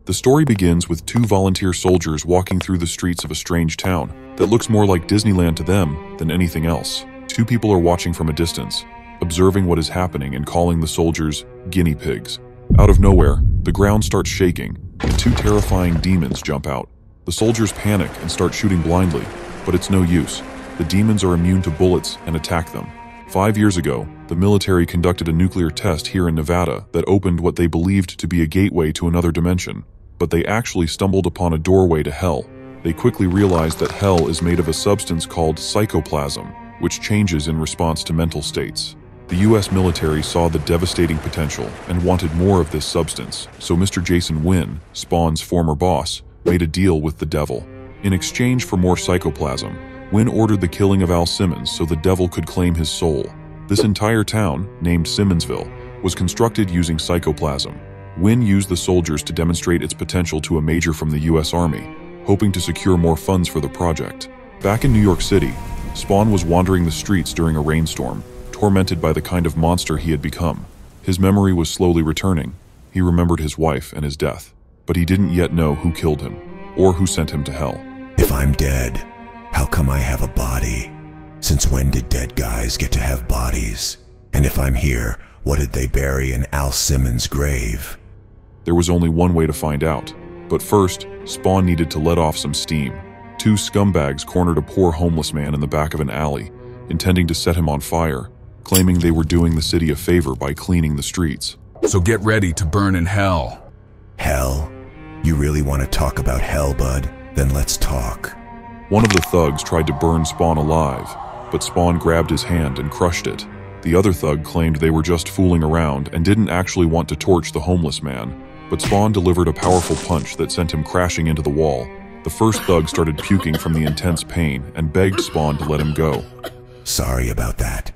The story begins with two volunteer soldiers walking through the streets of a strange town that looks more like Disneyland to them than anything else. Two people are watching from a distance, observing what is happening and calling the soldiers guinea pigs. Out of nowhere, the ground starts shaking, and two terrifying demons jump out. The soldiers panic and start shooting blindly, but it's no use. The demons are immune to bullets and attack them. 5 years ago, the military conducted a nuclear test here in Nevada that opened what they believed to be a gateway to another dimension, but they actually stumbled upon a doorway to hell. They quickly realized that hell is made of a substance called psychoplasm, which changes in response to mental states. The US military saw the devastating potential and wanted more of this substance, so Mr. Jason Wynn, Spawn's former boss, made a deal with the devil. In exchange for more psychoplasm, Wynn ordered the killing of Al Simmons so the devil could claim his soul. This entire town, named Simmonsville, was constructed using psychoplasm. Wynn used the soldiers to demonstrate its potential to a major from the US Army, hoping to secure more funds for the project. Back in New York City, Spawn was wandering the streets during a rainstorm, tormented by the kind of monster he had become. His memory was slowly returning. He remembered his wife and his death, but he didn't yet know who killed him, or who sent him to hell. If I'm dead, how come I have a body? Since when did dead guys get to have bodies? And if I'm here, what did they bury in Al Simmons' grave? There was only one way to find out. But first, Spawn needed to let off some steam. Two scumbags cornered a poor homeless man in the back of an alley, intending to set him on fire, claiming they were doing the city a favor by cleaning the streets. So get ready to burn in hell. Hell? You really want to talk about hell, bud? Then let's talk. One of the thugs tried to burn Spawn alive, but Spawn grabbed his hand and crushed it. The other thug claimed they were just fooling around and didn't actually want to torch the homeless man, but Spawn delivered a powerful punch that sent him crashing into the wall. The first thug started puking from the intense pain and begged Spawn to let him go. Sorry about that.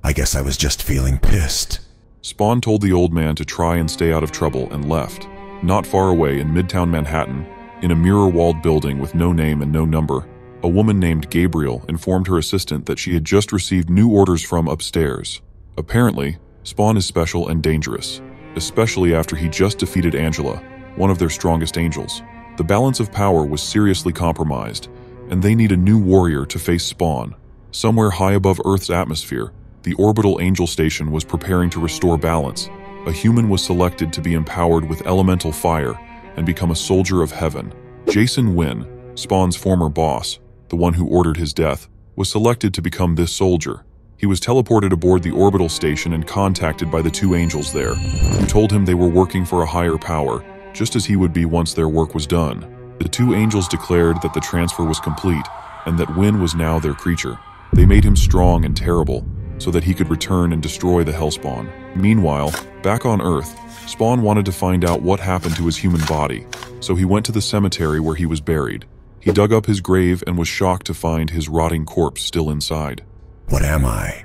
I guess I was just feeling pissed. Spawn told the old man to try and stay out of trouble and left. Not far away in Midtown Manhattan, in a mirror-walled building with no name and no number, a woman named Gabriel informed her assistant that she had just received new orders from upstairs. Apparently, Spawn is special and dangerous, especially after he just defeated Angela, one of their strongest angels. The balance of power was seriously compromised, and they need a new warrior to face Spawn. Somewhere high above Earth's atmosphere, the orbital angel station was preparing to restore balance. A human was selected to be empowered with elemental fire and become a soldier of heaven. Jason Wynn, Spawn's former boss, the one who ordered his death, was selected to become this soldier. He was teleported aboard the orbital station and contacted by the two angels there, who told him they were working for a higher power, just as he would be once their work was done. The two angels declared that the transfer was complete and that Wynn was now their creature. They made him strong and terrible, so that he could return and destroy the Hellspawn. Meanwhile, back on Earth, Spawn wanted to find out what happened to his human body, so he went to the cemetery where he was buried. He dug up his grave and was shocked to find his rotting corpse still inside. What am I?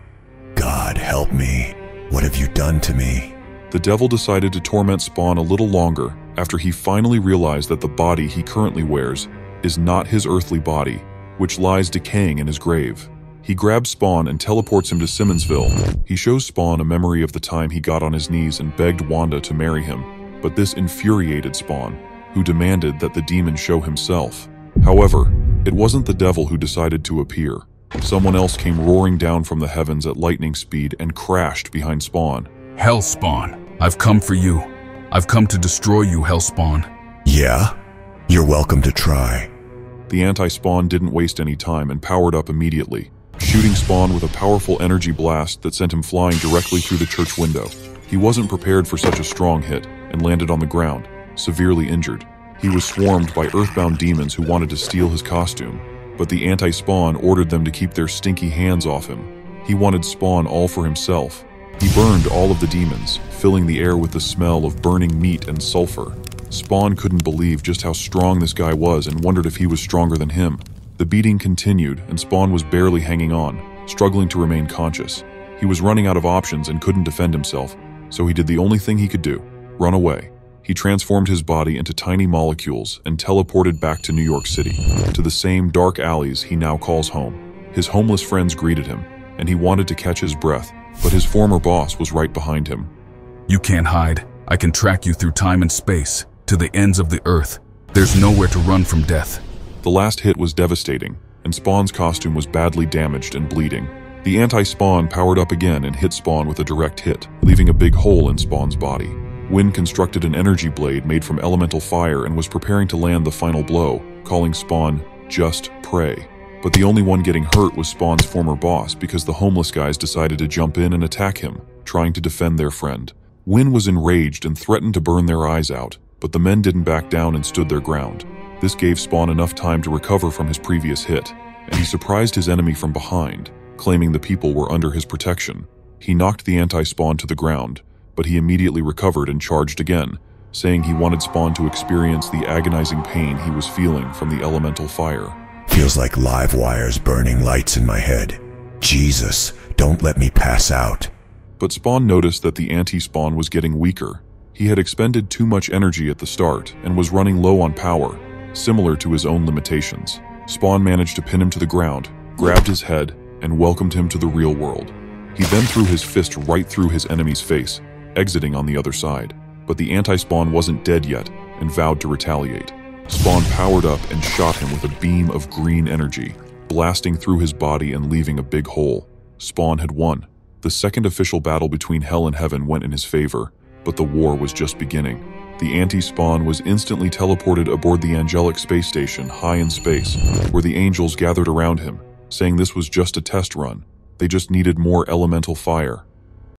God help me. What have you done to me? The devil decided to torment Spawn a little longer after he finally realized that the body he currently wears is not his earthly body, which lies decaying in his grave. He grabs Spawn and teleports him to Simmonsville. He shows Spawn a memory of the time he got on his knees and begged Wanda to marry him, but this infuriated Spawn, who demanded that the demon show himself. However, it wasn't the devil who decided to appear. Someone else came roaring down from the heavens at lightning speed and crashed behind Spawn. Hellspawn, I've come for you. I've come to destroy you, Hellspawn. Yeah? You're welcome to try. The anti-Spawn didn't waste any time and powered up immediately, shooting Spawn with a powerful energy blast that sent him flying directly through the church window. He wasn't prepared for such a strong hit and landed on the ground, severely injured. He was swarmed by earthbound demons who wanted to steal his costume, but the anti-Spawn ordered them to keep their stinky hands off him. He wanted Spawn all for himself. He burned all of the demons, filling the air with the smell of burning meat and sulfur. Spawn couldn't believe just how strong this guy was and wondered if he was stronger than him. The beating continued, and Spawn was barely hanging on, struggling to remain conscious. He was running out of options and couldn't defend himself, so he did the only thing he could do: run away. He transformed his body into tiny molecules and teleported back to New York City, to the same dark alleys he now calls home. His homeless friends greeted him, and he wanted to catch his breath, but his former boss was right behind him. You can't hide. I can track you through time and space. to the ends of the earth. There's nowhere to run from death. The last hit was devastating, and Spawn's costume was badly damaged and bleeding. The anti-Spawn powered up again and hit Spawn with a direct hit, leaving a big hole in Spawn's body. Wynn constructed an energy blade made from elemental fire and was preparing to land the final blow, calling Spawn just prey. But the only one getting hurt was Spawn's former boss because the homeless guys decided to jump in and attack him, trying to defend their friend. Wynn was enraged and threatened to burn their eyes out, but the men didn't back down and stood their ground. This gave Spawn enough time to recover from his previous hit, and he surprised his enemy from behind, claiming the people were under his protection. He knocked the anti-Spawn to the ground, but he immediately recovered and charged again, saying he wanted Spawn to experience the agonizing pain he was feeling from the elemental fire. Feels like live wires burning lights in my head. Jesus, don't let me pass out. But Spawn noticed that the anti-Spawn was getting weaker. He had expended too much energy at the start and was running low on power, similar to his own limitations. Spawn managed to pin him to the ground, grabbed his head, and welcomed him to the real world. He then threw his fist right through his enemy's face, exiting on the other side. But the anti-Spawn wasn't dead yet and vowed to retaliate. Spawn powered up and shot him with a beam of green energy, blasting through his body and leaving a big hole. Spawn had won. The second official battle between Hell and Heaven went in his favor, but the war was just beginning. The anti-Spawn was instantly teleported aboard the angelic space station high in space, where the angels gathered around him, saying this was just a test run. They just needed more elemental fire.